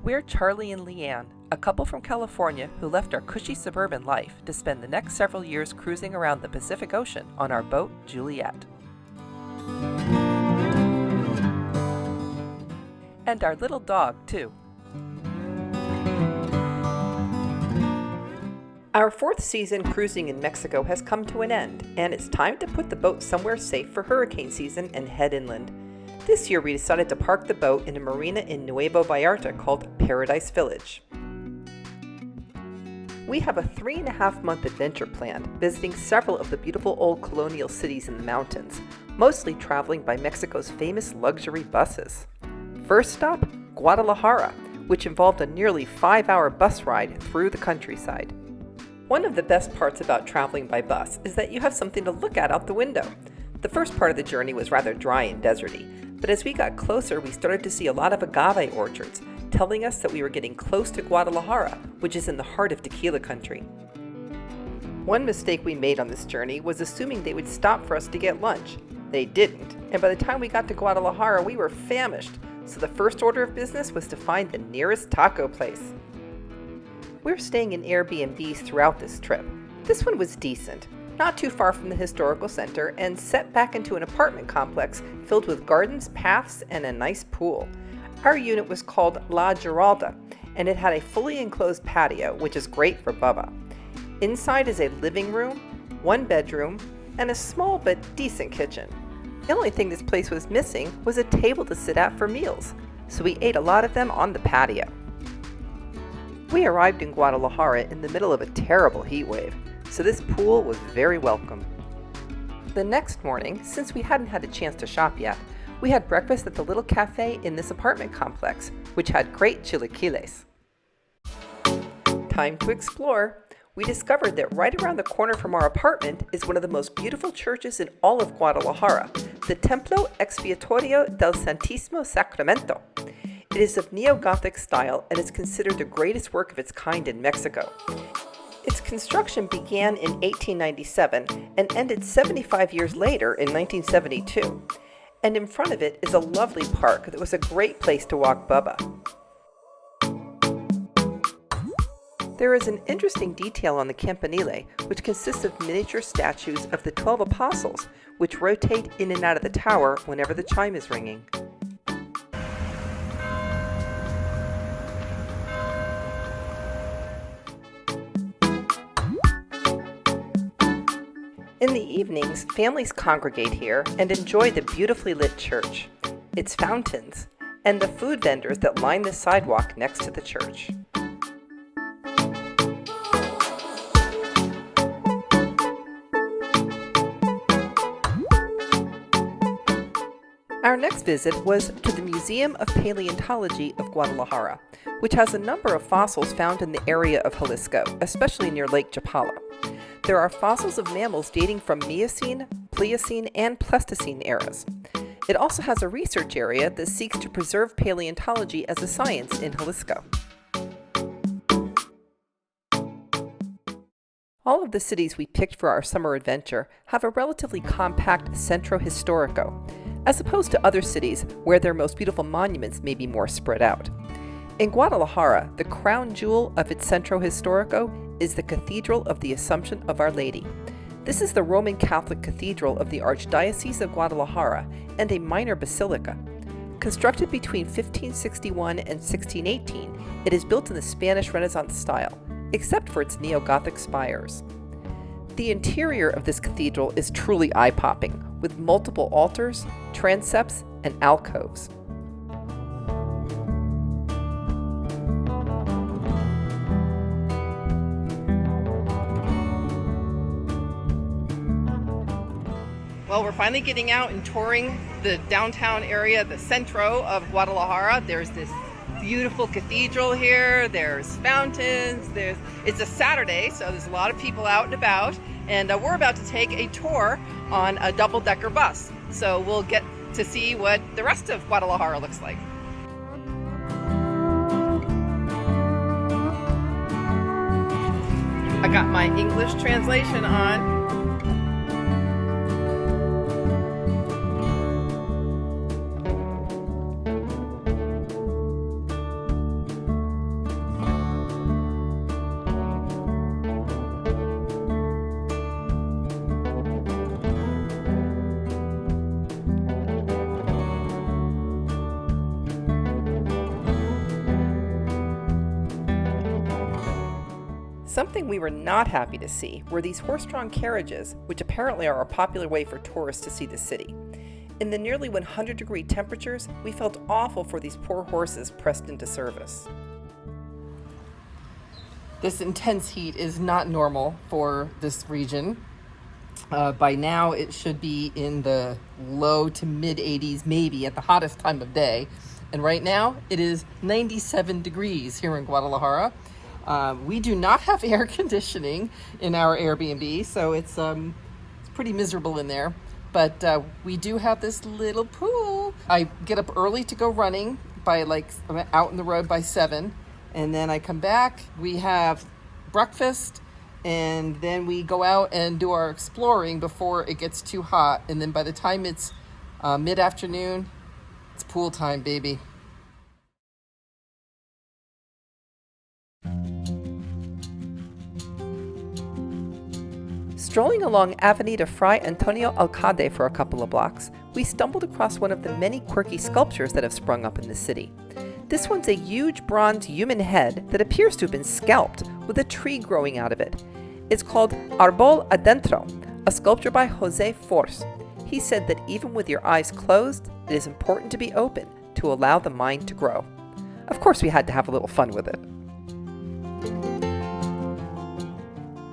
We're Charlie and Leanne, a couple from California who left our cushy suburban life to spend the next several years cruising around the Pacific Ocean on our boat, Juliet. And our little dog, too. Our fourth season cruising in Mexico has come to an end, and it's time to put the boat somewhere safe for hurricane season and head inland. This year we decided to park the boat in a marina in Nuevo Vallarta called Paradise Village. We have a 3.5-month adventure planned, visiting several of the beautiful old colonial cities in the mountains, mostly traveling by Mexico's famous luxury buses. First stop, Guadalajara, which involved a nearly 5-hour bus ride through the countryside. One of the best parts about traveling by bus is that you have something to look at out the window. The first part of the journey was rather dry and deserty, but as we got closer, we started to see a lot of agave orchards, telling us that we were getting close to Guadalajara, which is in the heart of Tequila country. One mistake we made on this journey was assuming they would stop for us to get lunch. They didn't, and by the time we got to Guadalajara, we were famished, so the first order of business was to find the nearest taco place. We're staying in Airbnbs throughout this trip. This one was decent, not too far from the historical center, and set back into an apartment complex filled with gardens, paths, and a nice pool. Our unit was called La Giralda, and it had a fully enclosed patio, which is great for Bubba. Inside is a living room, 1 bedroom, and a small but decent kitchen. The only thing this place was missing was a table to sit at for meals, so we ate a lot of them on the patio. We arrived in Guadalajara in the middle of a terrible heat wave, so this pool was very welcome. The next morning, since we hadn't had a chance to shop yet, we had breakfast at the little cafe in this apartment complex, which had great chilaquiles. Time to explore. We discovered that right around the corner from our apartment is one of the most beautiful churches in all of Guadalajara, the Templo Expiatorio del Santísimo Sacramento. It is of neo-Gothic style and is considered the greatest work of its kind in Mexico. Its construction began in 1897 and ended 75 years later in 1972. And in front of it is a lovely park that was a great place to walk Bubba. There is an interesting detail on the campanile, which consists of miniature statues of the 12 apostles, which rotate in and out of the tower whenever the chime is ringing. In the evenings, families congregate here and enjoy the beautifully lit church, its fountains, and the food vendors that line the sidewalk next to the church. Our next visit was to the Museum of Paleontology of Guadalajara, which has a number of fossils found in the area of Jalisco, especially near Lake Chapala. There are fossils of mammals dating from Miocene, Pliocene, and Pleistocene eras. It also has a research area that seeks to preserve paleontology as a science in Jalisco. All of the cities we picked for our summer adventure have a relatively compact Centro Histórico, as opposed to other cities where their most beautiful monuments may be more spread out. In Guadalajara, the crown jewel of its Centro Histórico is the Cathedral of the Assumption of Our Lady. This is the Roman Catholic cathedral of the Archdiocese of Guadalajara and a minor basilica. Constructed between 1561 and 1618, it is built in the Spanish Renaissance style, except for its neo-Gothic spires. The interior of this cathedral is truly eye-popping, with multiple altars, transepts, and alcoves. Well, we're finally getting out and touring the downtown area, the centro of Guadalajara. There's this beautiful cathedral here, there's fountains, it's a Saturday, so there's a lot of people out and about, and we're about to take a tour on a double-decker bus. So we'll get to see what the rest of Guadalajara looks like. I got my English translation on. Something we were not happy to see were these horse-drawn carriages, which apparently are a popular way for tourists to see the city. In the nearly 100-degree temperatures, we felt awful for these poor horses pressed into service. This intense heat is not normal for this region. By now, it should be in the low to mid 80s, maybe at the hottest time of day. And right now, it is 97 degrees here in Guadalajara. We do not have air conditioning in our Airbnb, so it's pretty miserable in there. But we do have this little pool. I get up early to go running I'm out in the road by 7. And then I come back, we have breakfast, and then we go out and do our exploring before it gets too hot. And then by the time it's mid-afternoon, it's pool time, baby. Strolling along Avenida Fray Antonio Alcalde for a couple of blocks, we stumbled across one of the many quirky sculptures that have sprung up in the city. This one's a huge bronze human head that appears to have been scalped, with a tree growing out of it. It's called Arbol Adentro, a sculpture by Jose Force. He said that even with your eyes closed, it is important to be open to allow the mind to grow. Of course, we had to have a little fun with it.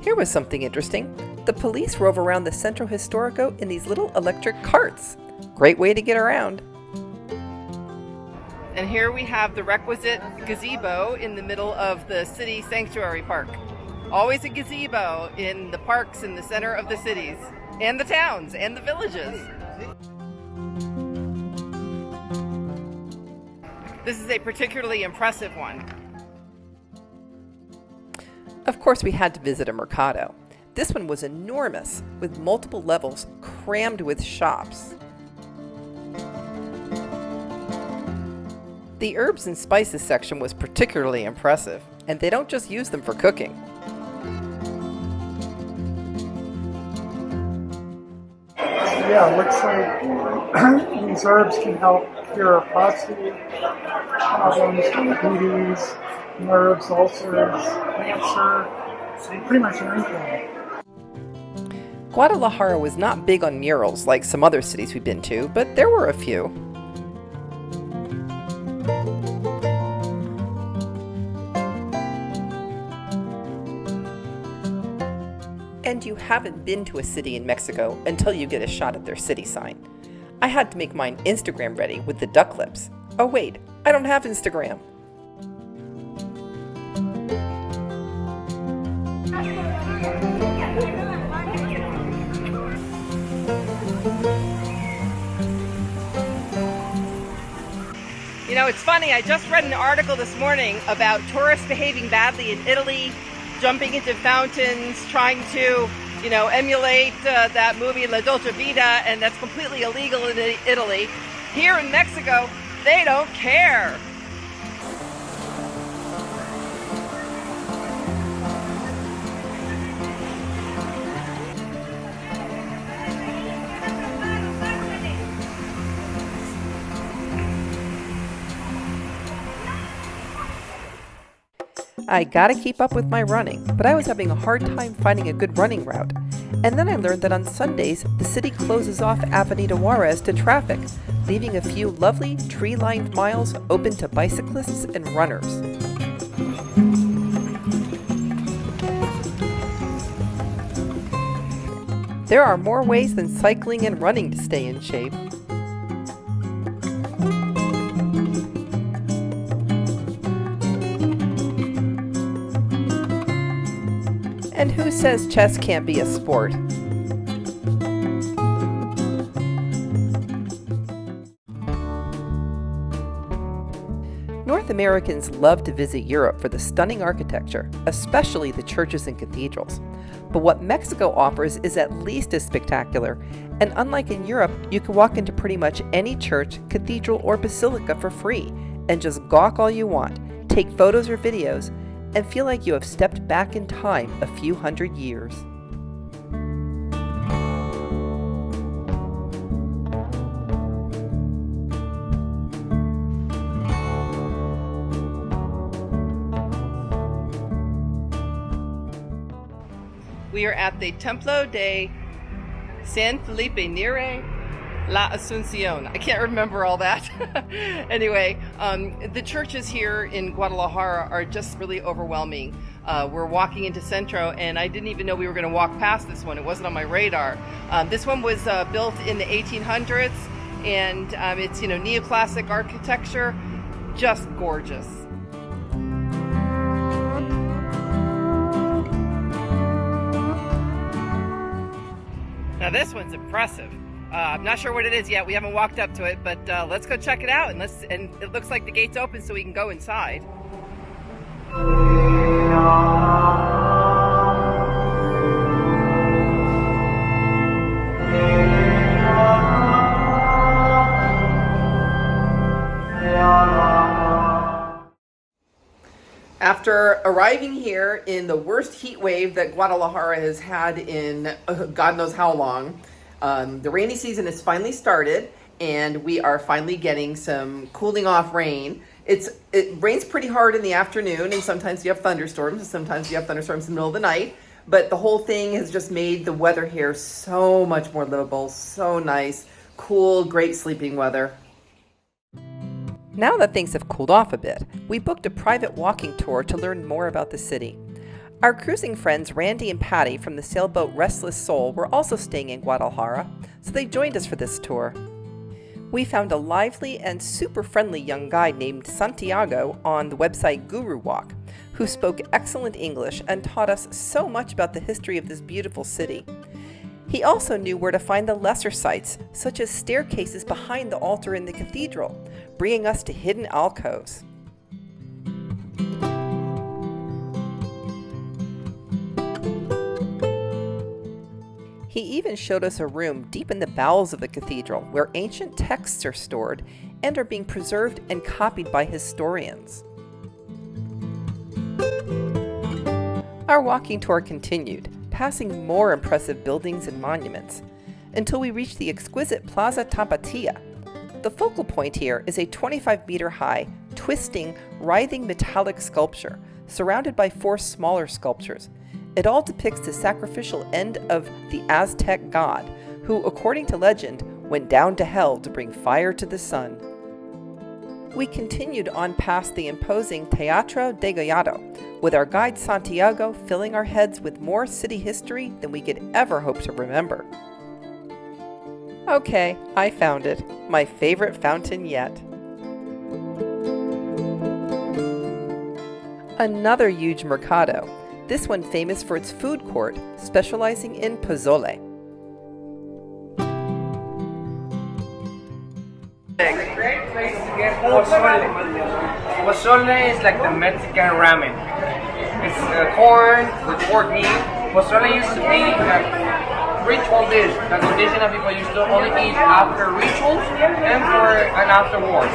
Here was something interesting. The police rove around the Centro Historico in these little electric carts. Great way to get around. And here we have the requisite gazebo in the middle of the city sanctuary park. Always a gazebo in the parks in the center of the cities, and the towns, and the villages. This is a particularly impressive one. Of course, we had to visit a mercado. This one was enormous, with multiple levels crammed with shops. The herbs and spices section was particularly impressive, and they don't just use them for cooking. Yeah, it looks like these herbs can help cure prostate problems, diabetes, nerves, ulcers, cancer, pretty much anything. Guadalajara was not big on murals like some other cities we've been to, but there were a few. And you haven't been to a city in Mexico until you get a shot at their city sign. I had to make mine Instagram ready with the duck lips. Oh wait, I don't have Instagram. You know, it's funny, I just read an article this morning about tourists behaving badly in Italy, jumping into fountains, trying to, emulate that movie La Dolce Vita, and that's completely illegal in Italy. Here in Mexico, they don't care. I gotta keep up with my running, but I was having a hard time finding a good running route. And then I learned that on Sundays, the city closes off Avenida Juarez to traffic, leaving a few lovely tree-lined miles open to bicyclists and runners. There are more ways than cycling and running to stay in shape. And who says chess can't be a sport? North Americans love to visit Europe for the stunning architecture, especially the churches and cathedrals. But what Mexico offers is at least as spectacular, and unlike in Europe, you can walk into pretty much any church, cathedral, or basilica for free and just gawk all you want, take photos or videos, and feel like you have stepped back in time a few hundred years. We are at the Templo de San Felipe Neri La Asuncion. I can't remember all that. Anyway, the churches here in Guadalajara are just really overwhelming. We're walking into Centro, and I didn't even know we were going to walk past this one. It wasn't on my radar. This one was built in the 1800s, and it's neoclassic architecture, just gorgeous. Now this one's impressive. I'm not sure what it is yet. We haven't walked up to it, but let's go check it out. And it looks like the gate's open, so we can go inside. After arriving here in the worst heat wave that Guadalajara has had in God knows how long, the rainy season has finally started, and we are finally getting some cooling off rain. It rains pretty hard in the afternoon, and sometimes you have thunderstorms, and sometimes you have thunderstorms in the middle of the night. But the whole thing has just made the weather here so much more livable, so nice, cool, great sleeping weather. Now that things have cooled off a bit, we booked a private walking tour to learn more about the city. Our cruising friends Randy and Patty from the sailboat Restless Soul were also staying in Guadalajara, so they joined us for this tour. We found a lively and super friendly young guy named Santiago on the website Guru Walk, who spoke excellent English and taught us so much about the history of this beautiful city. He also knew where to find the lesser sites, such as staircases behind the altar in the cathedral, bringing us to hidden alcoves. He even showed us a room deep in the bowels of the cathedral where ancient texts are stored and are being preserved and copied by historians. Our walking tour continued, passing more impressive buildings and monuments, until we reached the exquisite Plaza Tapatia. The focal point here is a 25-meter-high, twisting, writhing metallic sculpture, surrounded by 4 smaller sculptures. It all depicts the sacrificial end of the Aztec god, who, according to legend, went down to hell to bring fire to the sun. We continued on past the imposing Teatro de Gollado, with our guide Santiago filling our heads with more city history than we could ever hope to remember. Okay, I found it. My favorite fountain yet. Another huge mercado, this one famous for its food court, specializing in pozole. Great place to get pozole. Pozole is like the Mexican ramen. It's corn with pork meat. Pozole used to be a ritual dish that the indigenous people used to only eat after rituals and after wars.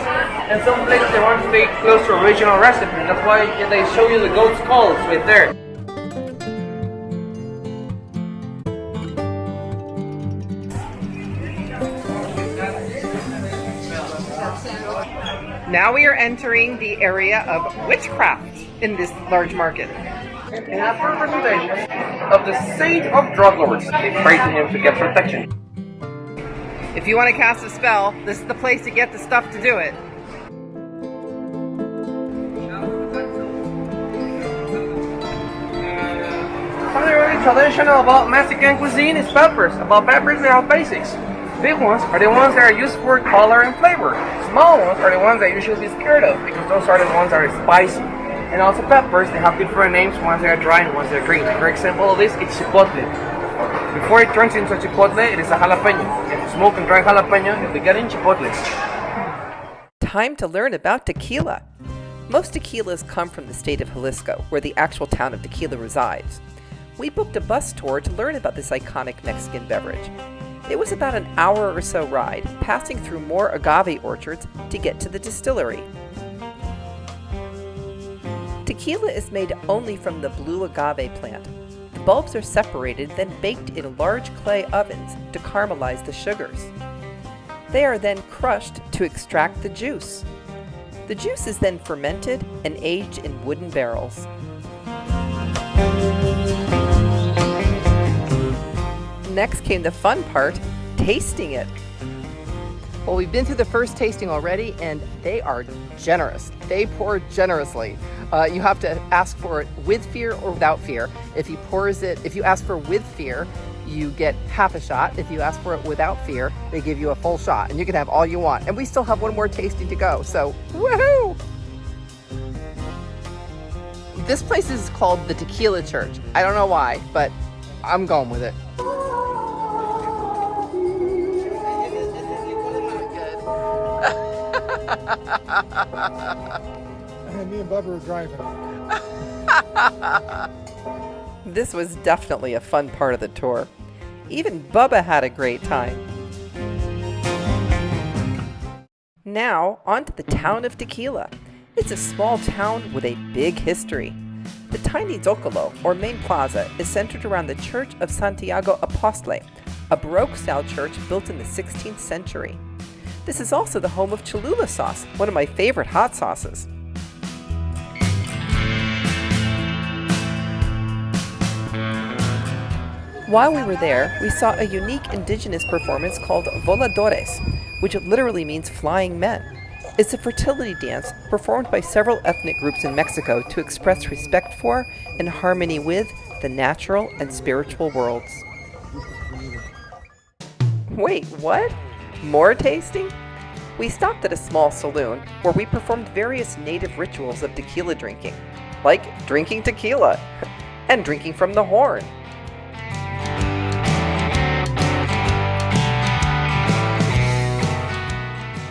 And some places they want to stay close to original recipe. That's why they show you the goat's skulls right there. Now we are entering the area of witchcraft in this large market. And after a presentation of the Sage of Drug Lords, they pray to him to get protection. If you want to cast a spell, this is the place to get the stuff to do it. Something really traditional about Mexican cuisine is peppers. About peppers, they have basics. Big ones are the ones that are used for color and flavor. Small ones are the ones that you should be scared of because those are the ones that are spicy. And also peppers, they have different names, ones that are dry and ones that are green. For example of this, it's chipotle. Before it turns into a chipotle, it is a jalapeno. If you smoke and dry jalapeno, you'll be getting chipotles. Time to learn about tequila. Most tequilas come from the state of Jalisco, where the actual town of Tequila resides. We booked a bus tour to learn about this iconic Mexican beverage. It was about an hour or so ride, passing through more agave orchards to get to the distillery. Tequila is made only from the blue agave plant. The bulbs are separated, then baked in large clay ovens to caramelize the sugars. They are then crushed to extract the juice. The juice is then fermented and aged in wooden barrels. Next came the fun part, tasting it. Well, we've been through the first tasting already, and they are generous. They pour generously. You have to ask for it with fear or without fear. If you ask for with fear, you get half a shot. If you ask for it without fear, they give you a full shot, and you can have all you want. And we still have one more tasting to go, so woohoo! This place is called the Tequila Church. I don't know why, but I'm going with it. And me and Bubba were driving. This was definitely a fun part of the tour. Even Bubba had a great time. Now, on to the town of Tequila. It's a small town with a big history. The tiny Zocalo, or main plaza, is centered around the Church of Santiago Apostole, a Baroque-style church built in the 16th century. This is also the home of Cholula sauce, one of my favorite hot sauces. While we were there, we saw a unique indigenous performance called voladores, which literally means flying men. It's a fertility dance performed by several ethnic groups in Mexico to express respect for and harmony with the natural and spiritual worlds. Wait, what? More tasting? We stopped at a small saloon where we performed various native rituals of tequila drinking, like drinking tequila and drinking from the horn.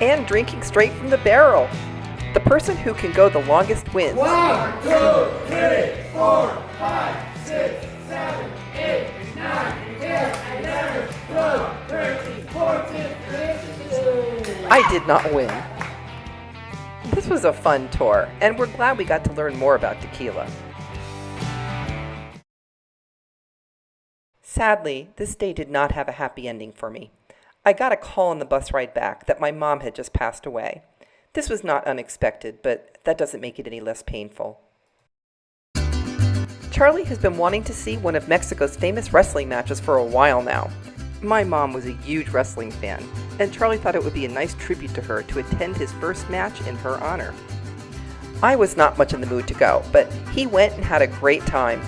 And drinking straight from the barrel. The person who can go the longest wins. 1, 2, 3, 4, 5, 6, 7, 8, 9, 10, 11, 12, 13, 14, 15. I did not win. This was a fun tour, and we're glad we got to learn more about tequila. Sadly, this day did not have a happy ending for me. I got a call on the bus ride back that my mom had just passed away. This was not unexpected, but that doesn't make it any less painful. Charlie has been wanting to see one of Mexico's famous wrestling matches for a while now. My mom was a huge wrestling fan, and Charlie thought it would be a nice tribute to her to attend his first match in her honor. I was not much in the mood to go, but he went and had a great time.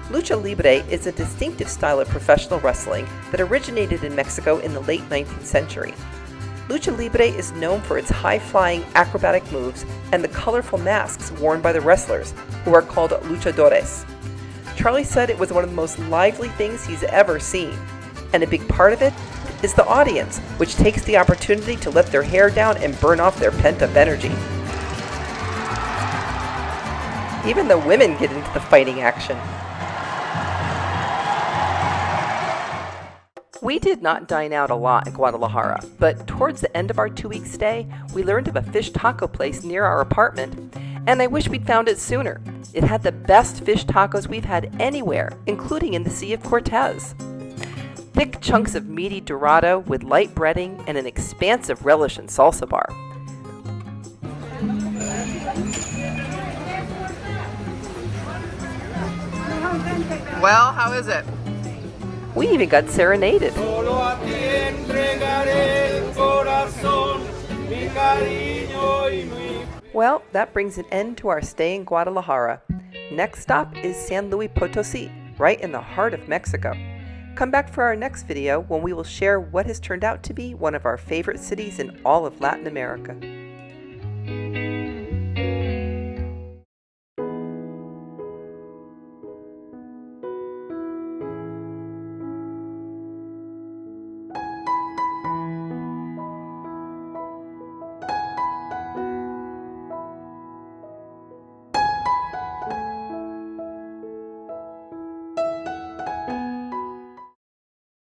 Lucha Libre is a distinctive style of professional wrestling that originated in Mexico in the late 19th century. Lucha Libre is known for its high-flying acrobatic moves and the colorful masks worn by the wrestlers, who are called luchadores. Charlie said it was one of the most lively things he's ever seen, and a big part of it is the audience, which takes the opportunity to let their hair down and burn off their pent-up energy. Even the women get into the fighting action. We did not dine out a lot in Guadalajara, but towards the end of our 2-week stay, we learned of a fish taco place near our apartment, and I wish we'd found it sooner. It had the best fish tacos we've had anywhere, including in the Sea of Cortez. Thick chunks of meaty dorado with light breading and an expansive relish and salsa bar. Well, how is it? We even got serenaded. Well, that brings an end to our stay in Guadalajara. Next stop is San Luis Potosí, right in the heart of Mexico. Come back for our next video when we will share what has turned out to be one of our favorite cities in all of Latin America.